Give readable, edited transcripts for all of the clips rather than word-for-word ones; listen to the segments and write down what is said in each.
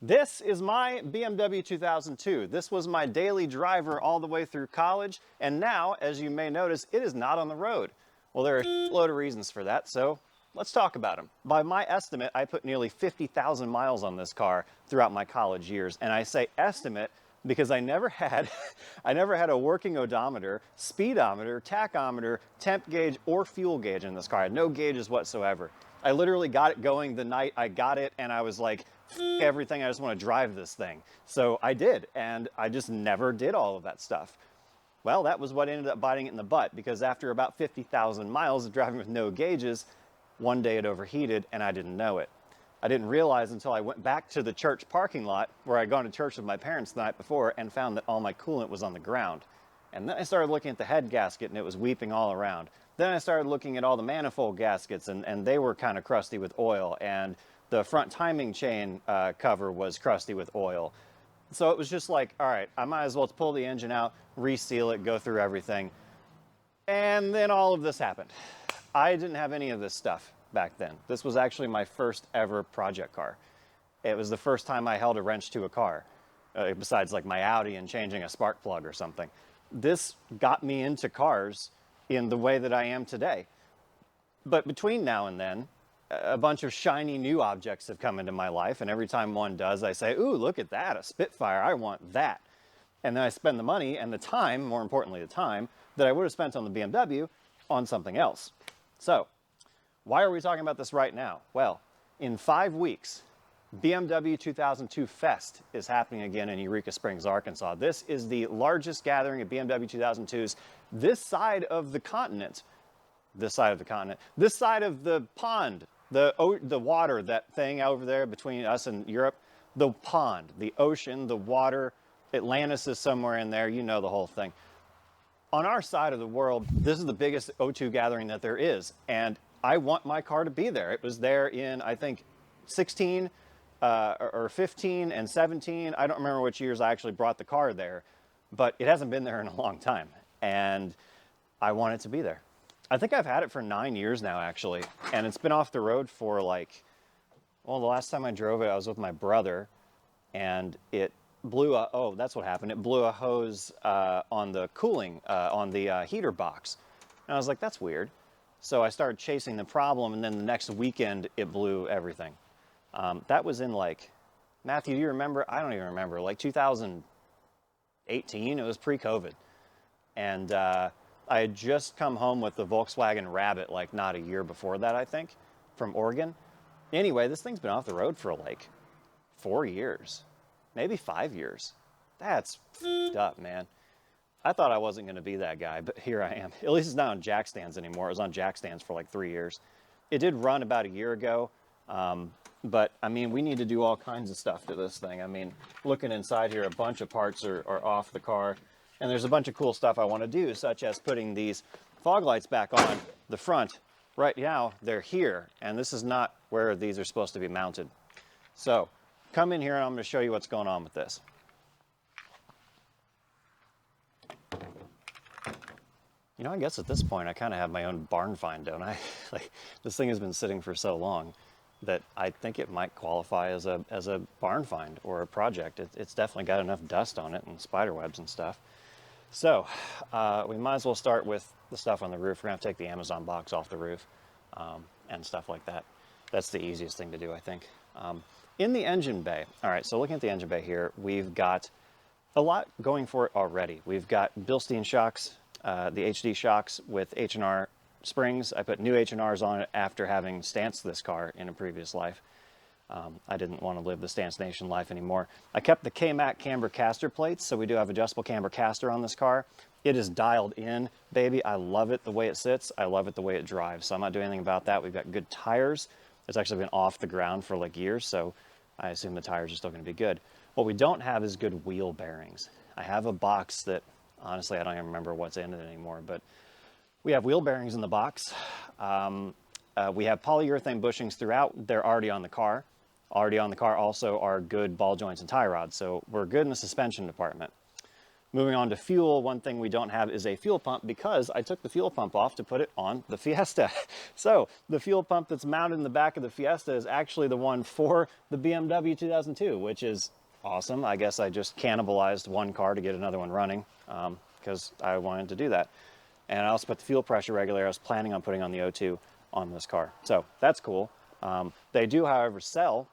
This is my BMW 2002. This was my daily driver all the way through college, and now, as you may notice, it is not on the road. Well, there are a load of reasons for that, so let's talk about them. By my estimate, I put nearly 50,000 miles on this car throughout my college years, and I say estimate because I never had a working odometer, speedometer, tachometer, temp gauge, or fuel gauge in this car. I had no gauges whatsoever. I literally got it going the night I got it, and I was like, everything, I just want to drive this thing. So I did, and I just never did all of that stuff. Well, that was what ended up biting it in the butt, because after about 50,000 miles of driving with no gauges, one day it overheated and I didn't know it. I didn't realize until I went back to the church parking lot where I'd gone to church with my parents the night before and found that all my coolant was on the ground. And then I started looking at the head gasket and it was weeping all around. Then I started looking at all the manifold gaskets and they were kind of crusty with oil, and the front timing chain cover was crusty with oil. So it was just like, all right, I might as well pull the engine out, reseal it, go through everything. And then all of this happened. I didn't have any of this stuff back then. This was actually my first ever project car. It was the first time I held a wrench to a car, besides like my Audi and changing a spark plug or something. This got me into cars in the way that I am today. But between now and then, a bunch of shiny new objects have come into my life, and every time one does, I say, ooh, look at that, a Spitfire, I want that. And then I spend the money and the time, more importantly the time, that I would have spent on the BMW on something else. So, why are we talking about this right now? Well, in 5 weeks, BMW 2002 Fest is happening again in Eureka Springs, Arkansas. This is the largest gathering of BMW 2002s this side of the continent. This side of the continent. This side of the pond. The water, that thing over there between us and Europe. The pond, the ocean, the water. Atlantis is somewhere in there. You know the whole thing. On our side of the world, this is the biggest O2 gathering that there is. And I want my car to be there. It was there in, I think, 16 or 15 and 17. I don't remember which years I actually brought the car there, but it hasn't been there in a long time. And I want it to be there. I think I've had it for 9 years now, actually. And it's been off the road for like, well, the last time I drove it, I was with my brother, and it blew a, oh, that's what happened. It blew a hose on the cooling, on the heater box. And I was like, that's weird. So I started chasing the problem, and then the next weekend, it blew everything. That was in like, Matthew, do you remember? I don't even remember, like 2018, it was pre-COVID. And I had just come home with the Volkswagen Rabbit, like not a year before that, I think, from Oregon. Anyway, this thing's been off the road for like 4 years, maybe 5 years. That's f***ed up, man. I thought I wasn't going to be that guy, but here I am. At least it's not on jack stands anymore. It was on jack stands for like 3 years. It did run about a year ago, but I mean, we need to do all kinds of stuff to this thing. I mean, looking inside here, a bunch of parts are off the car, and there's a bunch of cool stuff I want to do, such as putting these fog lights back on the front. Right now, they're here, and this is not where these are supposed to be mounted. So, come in here and I'm going to show you what's going on with this. You know, I guess at this point I kind of have my own barn find, don't I? Like, this thing has been sitting for so long that I think it might qualify as a barn find or a project. It's definitely got enough dust on it and spider webs and stuff. So, we might as well start with the stuff on the roof. We're going to take the Amazon box off the roof and stuff like that. That's the easiest thing to do, I think. In the engine bay, all right, so looking at the engine bay here, we've got a lot going for it already. We've got Bilstein shocks, the HD shocks with H&R springs. I put new H&Rs on it after having stanced this car in a previous life. I didn't want to live the Stance Nation life anymore. I kept the K-Mac camber caster plates, so we do have adjustable camber caster on this car. It is dialed in, baby. I love it the way it sits. I love it the way it drives, so I'm not doing anything about that. We've got good tires. It's actually been off the ground for like years, so I assume the tires are still going to be good. What we don't have is good wheel bearings. I have a box that, honestly, I don't even remember what's in it anymore, but we have wheel bearings in the box. We have polyurethane bushings throughout. They're already on the car. Already on the car also are good ball joints and tie rods, so we're good in the suspension department. Moving on to fuel, one thing we don't have is a fuel pump because I took the fuel pump off to put it on the Fiesta. So the fuel pump that's mounted in the back of the Fiesta is actually the one for the BMW 2002, which is awesome. I guess I just cannibalized one car to get another one running because I wanted to do that. And I also put the fuel pressure regulator I was planning on putting on the O2 on this car. So that's cool. They do, however, sell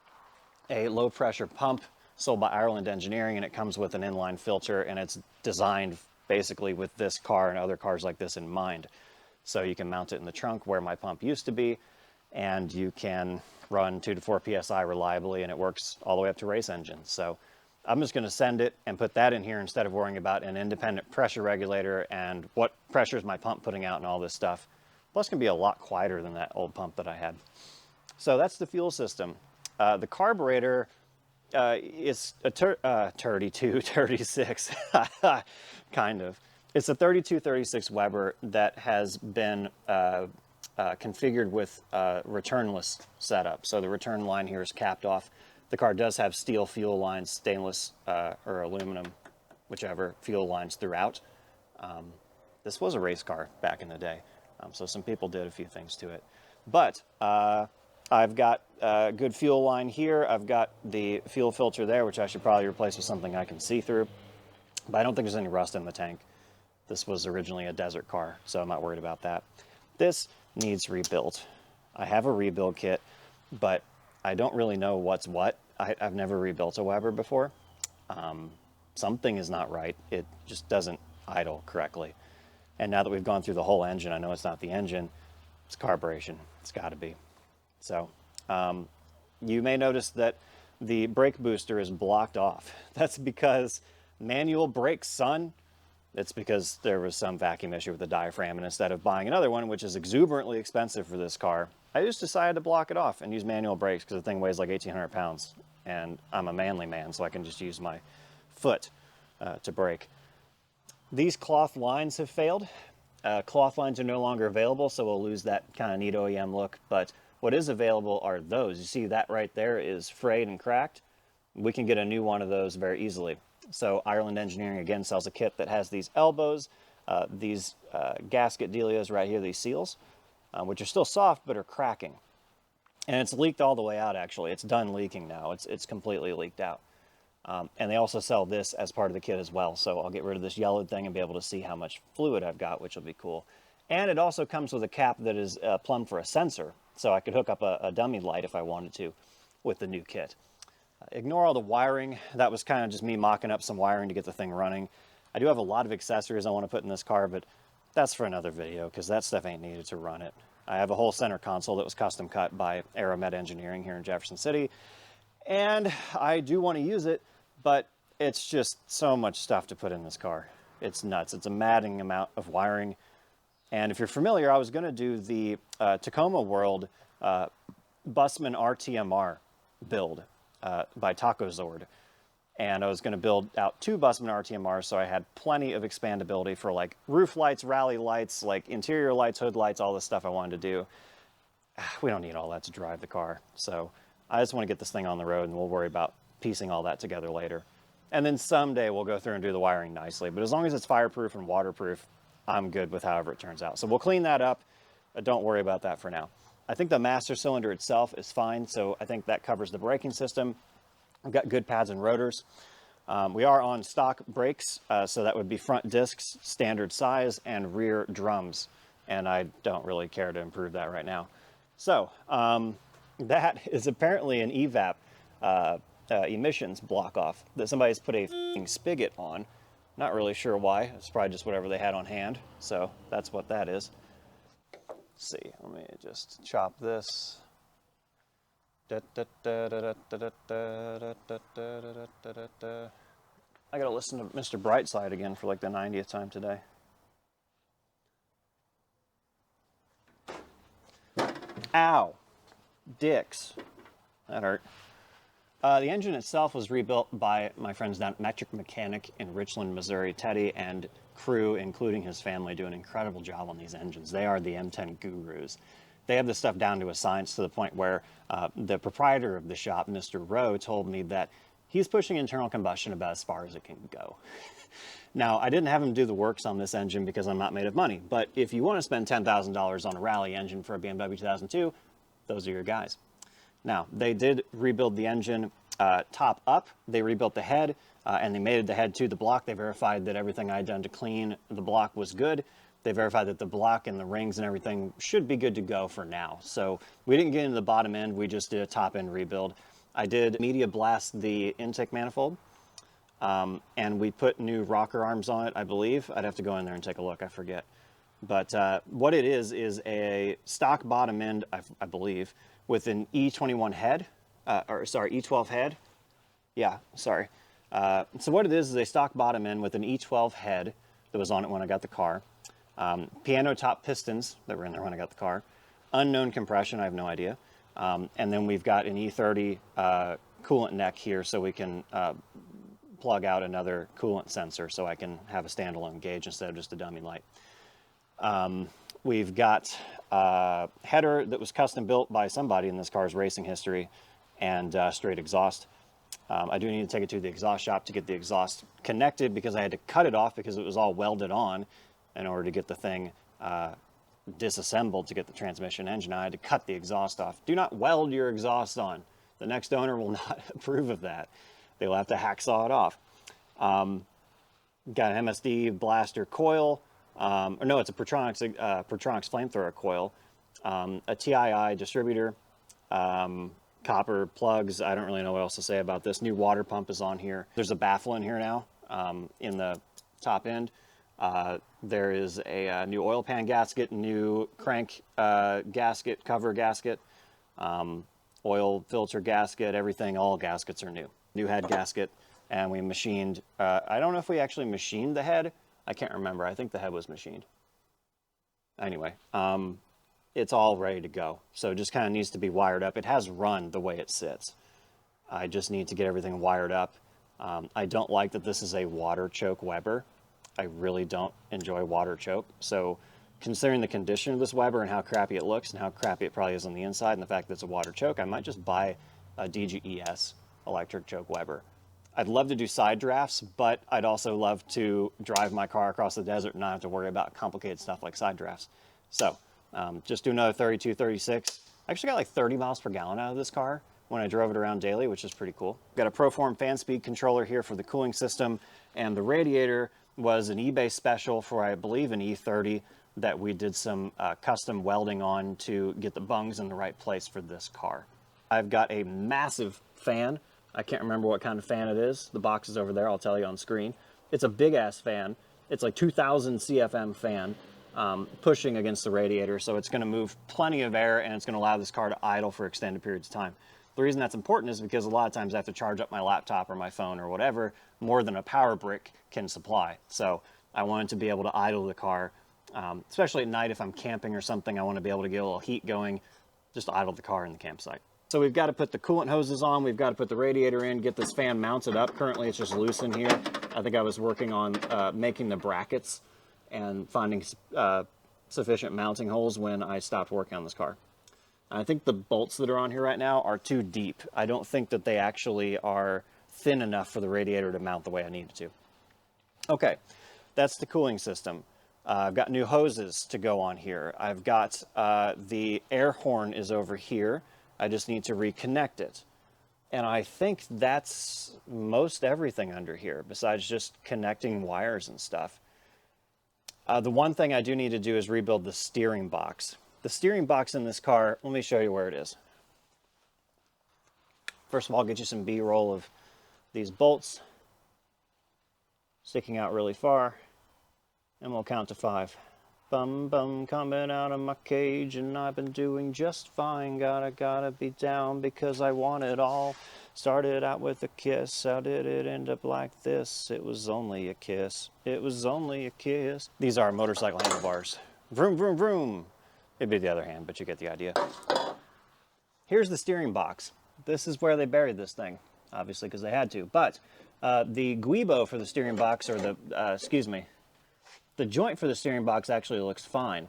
a low pressure pump sold by Ireland Engineering, and it comes with an inline filter, and it's designed basically with this car and other cars like this in mind. So you can mount it in the trunk where my pump used to be, and you can run 2 to 4 PSI reliably, and it works all the way up to race engines. So I'm just going to send it and put that in here instead of worrying about an independent pressure regulator and what pressure is my pump putting out and all this stuff. Plus, it's going to be a lot quieter than that old pump that I had. So that's the fuel system. The carburetor is a 36, kind of. It's a 3236 Weber that has been configured with returnless setup. So the return line here is capped off. The car does have steel fuel lines, stainless or aluminum, whichever fuel lines throughout. This was a race car back in the day, so some people did a few things to it. But I've got a good fuel line here. I've got the fuel filter there, which I should probably replace with something I can see through. But I don't think there's any rust in the tank. This was originally a desert car, so I'm not worried about that. This needs rebuilt. I have a rebuild kit, but I don't really know what's what. I've never rebuilt a Weber before. Something is not right. It just doesn't idle correctly. And now that we've gone through the whole engine, I know it's not the engine, it's carburation. It's got to be. So you may notice that the brake booster is blocked off. That's because manual brakes, son. It's because there was some vacuum issue with the diaphragm, and instead of buying another one, which is exuberantly expensive for this car, I just decided to block it off and use manual brakes because the thing weighs like 1,800 pounds, and I'm a manly man, so I can just use my foot to brake. These cloth lines have failed. Cloth lines are no longer available, so we'll lose that kind of neat OEM look, but what is available are those. You see that right there is frayed and cracked. We can get a new one of those very easily. So Ireland Engineering again sells a kit that has these elbows, these gasket dealios right here, these seals, which are still soft but are cracking. And it's leaked all the way out, actually. It's done leaking now. It's completely leaked out. And they also sell this as part of the kit as well. So I'll get rid of this yellowed thing and be able to see how much fluid I've got, which will be cool. And it also comes with a cap that is plumbed for a sensor. So I could hook up a dummy light if I wanted to with the new kit. Ignore all the wiring. That was kind of just me mocking up some wiring to get the thing running. I do have a lot of accessories I want to put in this car, but that's for another video because that stuff ain't needed to run it. I have a whole center console that was custom cut by Aeromet Engineering here in Jefferson City, and I do want to use it, but it's just so much stuff to put in this car. It's nuts. It's a maddening amount of wiring. And if you're familiar, I was going to do the Tacoma World Busman RTMR build by Taco Zord. And I was going to build out 2 Busman RTMRs, so I had plenty of expandability for like roof lights, rally lights, like interior lights, hood lights, all this stuff I wanted to do. We don't need all that to drive the car. So I just want to get this thing on the road, and we'll worry about piecing all that together later. And then someday we'll go through and do the wiring nicely. But as long as it's fireproof and waterproof, I'm good with however it turns out. So we'll clean that up. Don't worry about that for now. I think the master cylinder itself is fine, so I think that covers the braking system. I've got good pads and rotors. We are on stock brakes, so that would be front discs, standard size, and rear drums. And I don't really care to improve that right now. So that is apparently an evap emissions block off that somebody's put a f***ing spigot on. Not really sure why. It's probably just whatever they had on hand. So that's what that is. Let's see, let me just chop this. I gotta listen to Mr. Brightside again for like the 90th time today. Ow. Dicks. That hurt. The engine itself was rebuilt by my friends down at Metric Mechanic in Richland, Missouri. Teddy and crew, including his family, do an incredible job on these engines. They are the M10 gurus. They have this stuff down to a science to the point where the proprietor of the shop, Mr. Rowe, told me that he's pushing internal combustion about as far as it can go. Now, I didn't have him do the works on this engine because I'm not made of money, but if you want to spend $10,000 on a rally engine for a BMW 2002, those are your guys. Now, they did rebuild the engine top up. They rebuilt the head, and they mated the head to the block. They verified that everything I'd done to clean the block was good. They verified that the block and the rings and everything should be good to go for now. So we didn't get into the bottom end. We just did a top end rebuild. I did media blast the intake manifold. And we put new rocker arms on it, I believe. I'd have to go in there and take a look, I forget. But what it is a stock bottom end, I believe, with an E21 head, E12 head. Yeah, sorry. So what it is a stock bottom end with an E12 head that was on it when I got the car. Piano top pistons that were in there when I got the car. Unknown compression, I have no idea. And then we've got an E30 coolant neck here so we can plug out another coolant sensor so I can have a standalone gauge instead of just a dummy light. We've got a header that was custom built by somebody in this car's racing history and straight exhaust. I do need to take it to the exhaust shop to get the exhaust connected because I had to cut it off because it was all welded on in order to get the thing disassembled to get the transmission engine. I had to cut the exhaust off. Do not weld your exhaust on. The next owner will not approve of that. They'll have to hacksaw it off. Got an MSD blaster coil. Or no, it's a Protronix flamethrower coil. A TII distributor. Copper plugs. I don't really know what else to say about this. New water pump is on here. There's a baffle in here now in the top end. There is a new oil pan gasket, new crank gasket, cover gasket, oil filter gasket, everything, all gaskets are new. New head gasket, and we machined, I don't know if we actually machined the head. I can't remember. I think the head was machined. Anyway, it's all ready to go. So it just kind of needs to be wired up. It has run the way it sits. I just need to get everything wired up. I don't like that this is a water choke Weber. I really don't enjoy water choke. So considering the condition of this Weber and how crappy it looks and how crappy it probably is on the inside and the fact that it's a water choke, I might just buy a DGES electric choke Weber. I'd love to do side drafts, but I'd also love to drive my car across the desert and not have to worry about complicated stuff like side drafts. So just do another 32, 36. I actually got like 30 miles per gallon out of this car when I drove it around daily, which is pretty cool. Got a Proform fan speed controller here for the cooling system, and the radiator was an eBay special for, I believe, an E30 that we did some custom welding on to get the bungs in the right place for this car. I've got a massive fan. I can't remember what kind of fan it is. The box is over there. I'll tell you on screen. It's a big-ass fan. It's like 2,000 CFM fan pushing against the radiator, so it's going to move plenty of air, and it's going to allow this car to idle for extended periods of time. The reason that's important is because a lot of times I have to charge up my laptop or my phone or whatever more than a power brick can supply. So I wanted to be able to idle the car, especially at night if I'm camping or something. I want to be able to get a little heat going, just idle the car in the campsite. So we've got to put the coolant hoses on, we've got to put the radiator in, get this fan mounted up. Currently it's just loose in here. I think I was working on making the brackets and finding sufficient mounting holes when I stopped working on this car. I think the bolts that are on here right now are too deep. I don't think that they actually are thin enough for the radiator to mount the way I need it to. Okay, that's the cooling system. I've got new hoses to go on here. I've got the air horn is over here. I just need to reconnect it. And I think that's most everything under here, besides just connecting wires and stuff. The one thing I do need to do is rebuild the steering box. The steering box in this car, let me show you where it is. First of all, I'll get you some B-roll of these bolts sticking out really far, and we'll count to 5. Bum bum coming out of my cage, and I've been doing just fine. Gotta be down because I want it all. Started out with a kiss, how did it end up like this? It was only a kiss, it was only a kiss. These are motorcycle handlebars. Vroom, vroom, vroom. It'd be the other hand, but you get the idea. Here's the steering box. This is where they buried this thing, obviously because they had to. But the guibo for the steering box, or the joint for the steering box actually looks fine.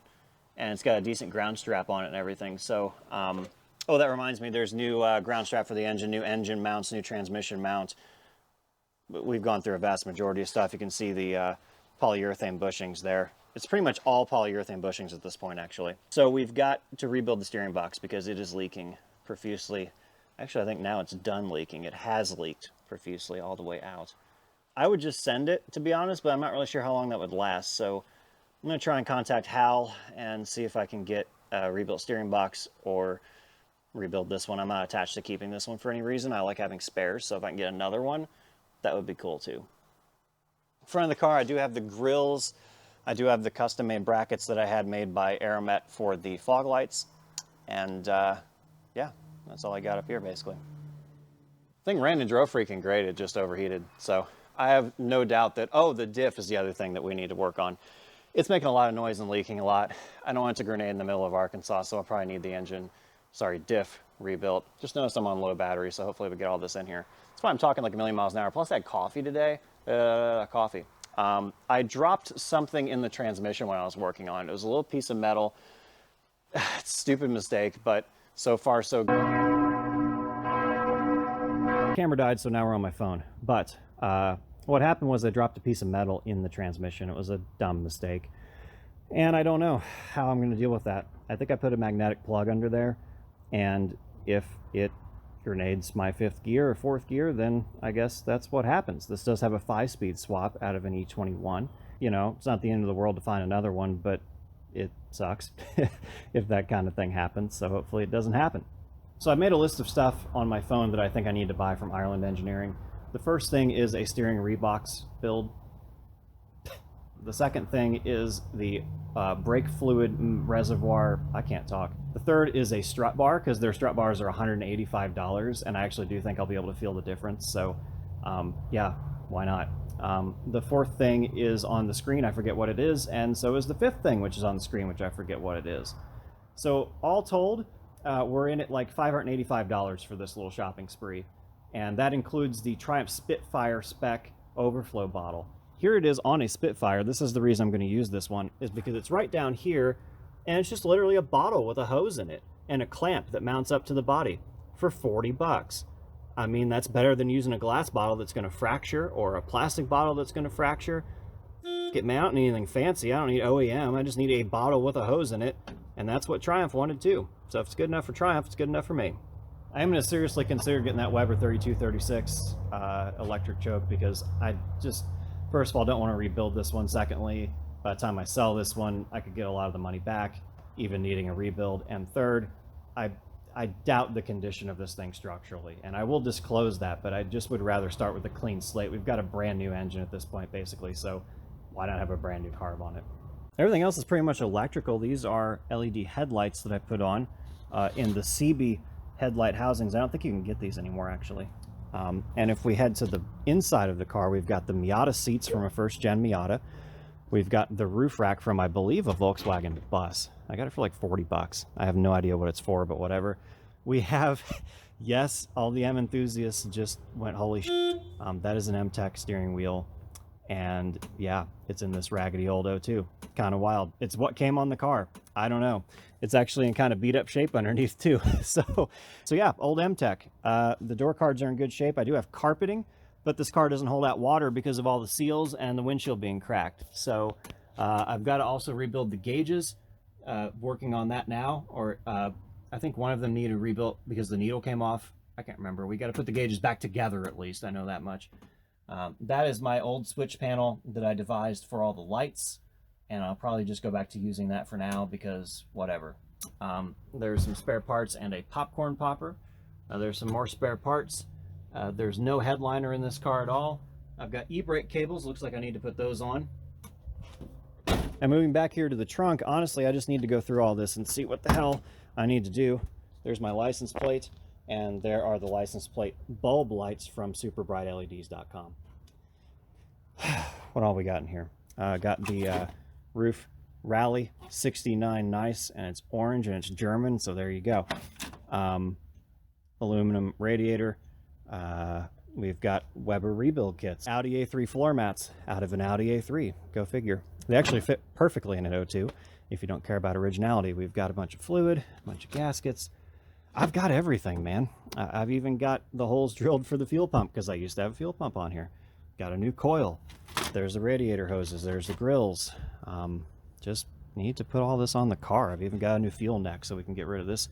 And it's got a decent ground strap on it and everything. So Oh, that reminds me, there's new ground strap for the engine, new engine mounts, new transmission mount. We've gone through a vast majority of stuff. You can see the polyurethane bushings there. It's pretty much all polyurethane bushings at this point, actually. So we've got to rebuild the steering box because it is leaking profusely. Actually, I think now it's done leaking. It has leaked profusely all the way out. I would just send it, to be honest, but I'm not really sure how long that would last. So I'm going to try and contact Hal and see if I can get a rebuilt steering box or rebuild this one. I'm not attached to keeping this one for any reason. I like having spares, so if I can get another one, that would be cool too. Front of the car, I do have the grills. I do have the custom-made brackets that I had made by Aeromet for the fog lights. And yeah, that's all I got up here basically. I think ran and drove freaking great. It just overheated. So I have no doubt that, oh, the diff is the other thing that we need to work on. It's making a lot of noise and leaking a lot. I don't want it to grenade in the middle of Arkansas, so I'll probably need the diff rebuilt. Just noticed I'm on low battery, so hopefully we get all this in here. That's why I'm talking like a million miles an hour. Plus I had coffee today. Coffee. I dropped something in the transmission when I was working on it. It was a little piece of metal. It's a stupid mistake, but so far so good. Camera died, so now we're on my phone. But what happened was I dropped a piece of metal in the transmission. It was a dumb mistake. And I don't know how I'm going to deal with that. I think I put a magnetic plug under there, and if it grenades my 5th gear or 4th gear, then I guess that's what happens. This does have a 5-speed swap out of an E21. You know, it's not the end of the world to find another one, but it sucks if that kind of thing happens, so hopefully it doesn't happen. So I made a list of stuff on my phone that I think I need to buy from Ireland Engineering. The first thing is a steering rebox build. The second thing is the brake fluid reservoir. I can't talk. The third is a strut bar, because their strut bars are $185, and I actually do think I'll be able to feel the difference. So yeah, why not? The fourth thing is on the screen. I forget what it is. And so is the fifth thing, which is on the screen, which I forget what it is. So all told, we're in at like $585 for this little shopping spree. And that includes the Triumph Spitfire spec overflow bottle. Here it is on a Spitfire. This is the reason I'm going to use this one, is because it's right down here, and it's just literally a bottle with a hose in it and a clamp that mounts up to the body for 40 bucks. I mean, that's better than using a glass bottle that's going to fracture, or a plastic bottle that's going to fracture. Get me, I don't need anything fancy. I don't need OEM. I just need a bottle with a hose in it, and that's what Triumph wanted too. So if it's good enough for Triumph, it's good enough for me. I am going to seriously consider getting that Weber 3236 electric choke, because I just, first of all, don't want to rebuild this one. Secondly, by the time I sell this one, I could get a lot of the money back, even needing a rebuild. And third, I doubt the condition of this thing structurally, and I will disclose that, but I just would rather start with a clean slate. We've got a brand new engine at this point, basically, so why not have a brand new carb on it? Everything else is pretty much electrical. These are LED headlights that I put on in the CB headlight housings. I don't think you can get these anymore, actually. And if we head to the inside of the car, we've got the Miata seats from a first-gen Miata. We've got the roof rack from, I believe, a Volkswagen bus. I got it for like 40 bucks. I have no idea what it's for, but whatever. We have, yes, all the M enthusiasts just went, holy shit. That is an M-Tech steering wheel. And yeah, it's in this raggedy old O2. Kind of wild. It's what came on the car. I don't know. It's actually in kind of beat up shape underneath too. So yeah, old M-Tech. The door cards are in good shape. I do have carpeting, but this car doesn't hold out water because of all the seals and the windshield being cracked. So I've got to also rebuild the gauges. Working on that now, or I think one of them needed rebuilt because the needle came off. I can't remember. We got to put the gauges back together at least. I know that much. That is my old switch panel that I devised for all the lights, and I'll probably just go back to using that for now because whatever. There's some spare parts and a popcorn popper. There's some more spare parts. There's no headliner in this car at all. I've got e-brake cables. Looks like I need to put those on. And moving back here to the trunk, honestly, I just need to go through all this and see what the hell I need to do. There's my license plate, and there are the license plate bulb lights from superbrightleds.com. What all we got in here? Got the roof Rally 69 nice, and it's orange and it's German, so there you go. Aluminum radiator. We've got Weber rebuild kits. Audi A3 floor mats out of an Audi A3. Go figure. They actually fit perfectly in an O2 if you don't care about originality. We've got a bunch of fluid, a bunch of gaskets. I've got everything, man. I've even got the holes drilled for the fuel pump because I used to have a fuel pump on here. Got a new coil. There's the radiator hoses. There's the grills. Just need to put all this on the car. I've even got a new fuel neck so we can get rid of this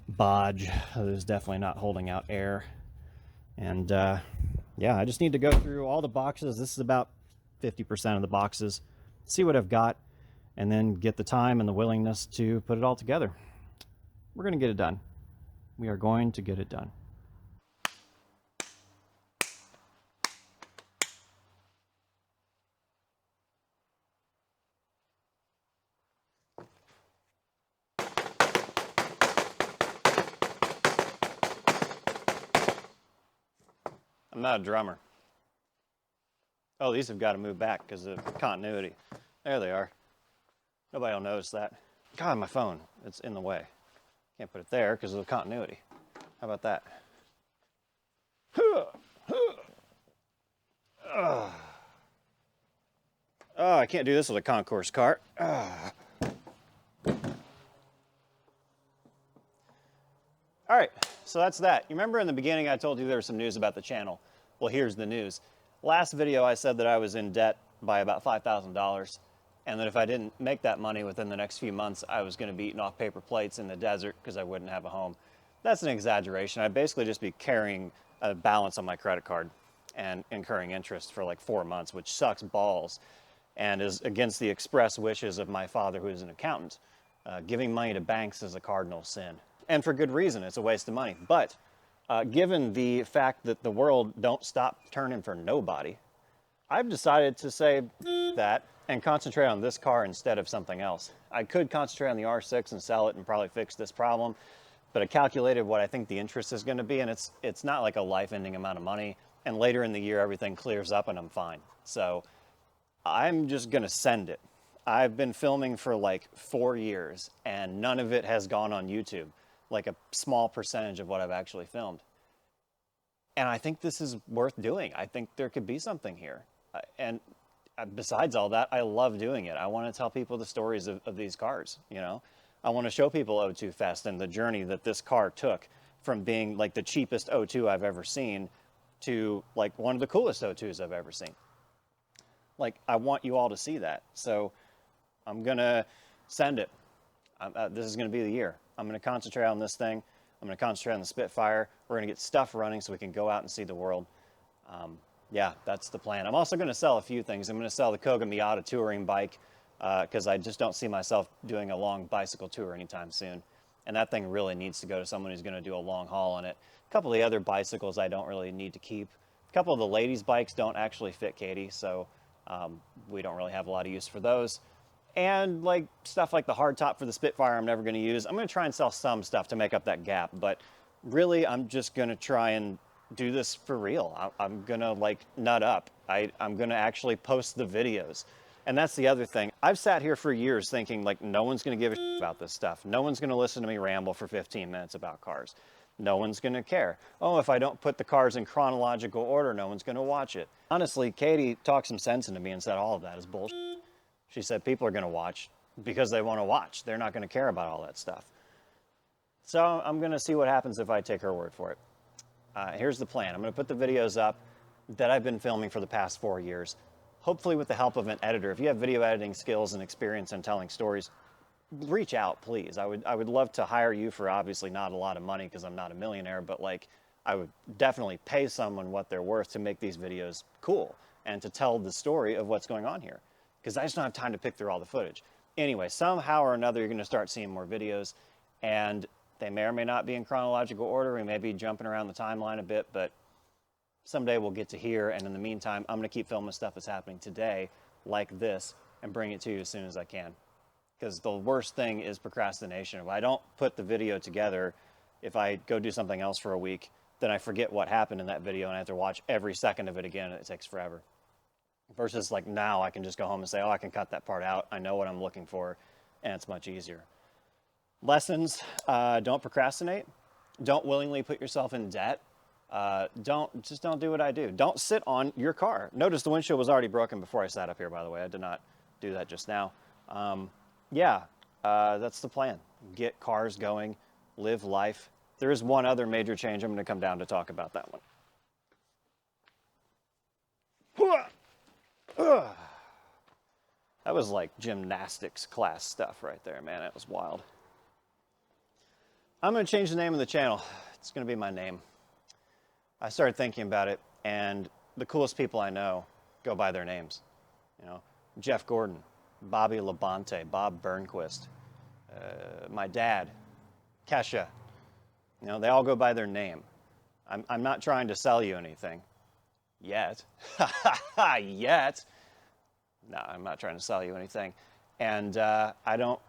bodge that is definitely not holding out air. And yeah, I just need to go through all the boxes. This is about 50% of the boxes. See what I've got, and then get the time and the willingness to put it all together. We're going to get it done. We are going to get it done. I'm not a drummer. Oh, these have got to move back because of continuity. There they are. Nobody will notice that. God, my phone, it's in the way. Can't put it there because of the continuity. How about that? Oh, I can't do this with a concourse cart. All right, so that's that. You remember in the beginning I told you there was some news about the channel? Well, here's the news. Last video I said that I was in debt by about $5,000, and that if I didn't make that money within the next few months, I was going to be eating off paper plates in the desert because I wouldn't have a home. That's an exaggeration. I'd basically just be carrying a balance on my credit card and incurring interest for like 4 months, which sucks balls and is against the express wishes of my father, who is an accountant. Giving money to banks is a cardinal sin. And for good reason, it's a waste of money. But given the fact that the world don't stop turning for nobody, I've decided to say that and concentrate on this car instead of something else. I could concentrate on the R6 and sell it and probably fix this problem, but I calculated what I think the interest is going to be, and it's not like a life-ending amount of money, and later in the year everything clears up and I'm fine. So I'm just going to send it. I've been filming for like 4 years and none of it has gone on YouTube, like a small percentage of what I've actually filmed. And I think this is worth doing. I think there could be something here. And besides all that, I love doing it. I want to tell people the stories of these cars, you know? I want to show people O2 Fest and the journey that this car took from being like the cheapest O2 I've ever seen to like one of the coolest O2s I've ever seen. Like, I want you all to see that. So I'm going to send it. This is going to be the year. I'm going to concentrate on this thing. I'm going to concentrate on the Spitfire. We're going to get stuff running so we can go out and see the world. Yeah, that's the plan. I'm also going to sell a few things. I'm going to sell the Koga Miata touring bike because I just don't see myself doing a long bicycle tour anytime soon. And that thing really needs to go to someone who's going to do a long haul on it. A couple of the other bicycles I don't really need to keep. A couple of the ladies' bikes don't actually fit Katie, so we don't really have a lot of use for those. And like stuff like the hardtop for the Spitfire I'm never going to use. I'm going to try and sell some stuff to make up that gap, but really I'm just going to try and do this for real. I'm going to like nut up. I'm going to actually post the videos. And that's the other thing. I've sat here for years thinking like no one's going to give a shit about this stuff. No one's going to listen to me ramble for 15 minutes about cars. No one's going to care. Oh, if I don't put the cars in chronological order, no one's going to watch it. Honestly, Katie talked some sense into me and said all of that is bullshit. She said people are going to watch because they want to watch. They're not going to care about all that stuff. So I'm going to see what happens if I take her word for it. Here's the plan. I'm going to put the videos up that I've been filming for the past 4 years, hopefully with the help of an editor. If you have video editing skills and experience in telling stories, reach out, please. I would love to hire you for obviously not a lot of money because I'm not a millionaire, but like I would definitely pay someone what they're worth to make these videos cool and to tell the story of what's going on here, because I just don't have time to pick through all the footage. Anyway, somehow or another, you're going to start seeing more videos, and they may or may not be in chronological order. We may be jumping around the timeline a bit, but someday we'll get to here. And in the meantime, I'm going to keep filming stuff that's happening today like this and bring it to you as soon as I can. Because the worst thing is procrastination. If I don't put the video together, if I go do something else for a week, then I forget what happened in that video and I have to watch every second of it again, and it takes forever. Versus like now I can just go home and say, oh, I can cut that part out. I know what I'm looking for, and it's much easier. Lessons, don't procrastinate. Don't willingly put yourself in debt. Just don't do what I do. Don't sit on your car. Notice the windshield was already broken before I sat up here, by the way. I did not do that just now. Yeah, that's the plan. Get cars going, live life, There is one other major change. I'm going to come down to talk about that one. That was like gymnastics class stuff right there, man. That was wild. I'm going to change the name of the channel. It's going to be my name. I started thinking about it, and the coolest people I know go by their names. You know, Jeff Gordon, Bobby Labonte, Bob Burnquist, my dad, Kesha. You know, they all go by their name. I'm not trying to sell you anything. Yet. Yet. No, I'm not trying to sell you anything. And I don't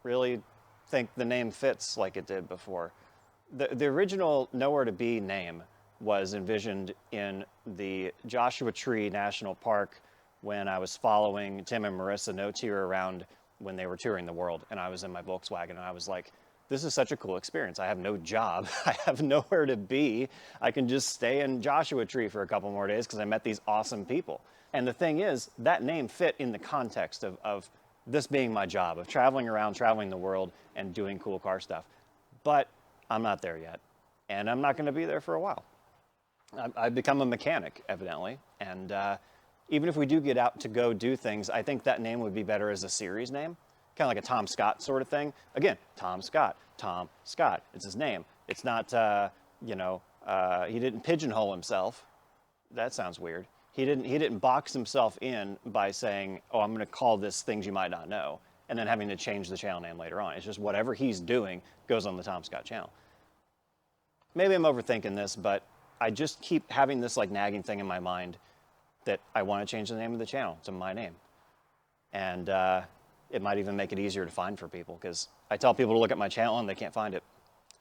really think the name fits like it did before. The original Nowhere to Be name was envisioned in the Joshua Tree National Park when I was following Tim and Marissa No Tear around when they were touring the world. And I was in my Volkswagen, and I was like, this is such a cool experience. I have no job. I have nowhere to be. I can just stay in Joshua Tree for a couple more days because I met these awesome people. And the thing is, that name fit in the context of this being my job, of traveling around, traveling the world, and doing cool car stuff. But I'm not there yet. And I'm not going to be there for a while. I've become a mechanic, evidently. And even if we do get out to go do things, I think that name would be better as a series name. Kind of like a Tom Scott sort of thing. Again, Tom Scott. It's his name. It's not, he didn't pigeonhole himself. That sounds weird. He didn't box himself in by saying, oh, I'm going to call this Things You Might Not Know, and then having to change the channel name later on. It's just whatever he's doing goes on the Tom Scott channel. Maybe I'm overthinking this, but I just keep having this like nagging thing in my mind that I want to change the name of the channel to my name. And it might even make it easier to find for people, because I tell people to look at my channel and they can't find it.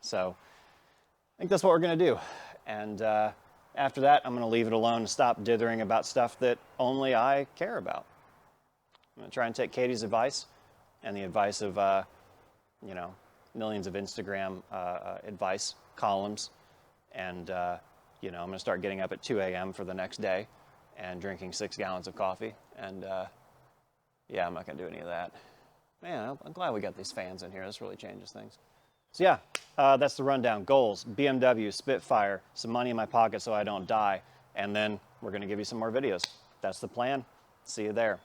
So I think that's what we're going to do. And after that, I'm going to leave it alone and stop dithering about stuff that only I care about. I'm going to try and take Katie's advice and the advice of, millions of Instagram advice columns. And, I'm going to start getting up at 2 a.m. for the next day and drinking 6 gallons of coffee. And, yeah, I'm not going to do any of that. Man, I'm glad we got these fans in here. This really changes things. So yeah, that's the rundown. Goals, BMW, Spitfire, some money in my pocket so I don't die, and then we're going to give you some more videos. That's the plan. See you there.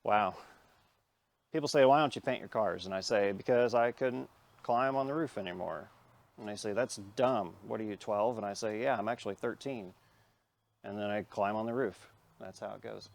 Wow. People say, why don't you paint your cars? And I say, because I couldn't climb on the roof anymore. And they say, that's dumb. What are you, 12? And I say, yeah, I'm actually 13. And then I climb on the roof. That's how it goes.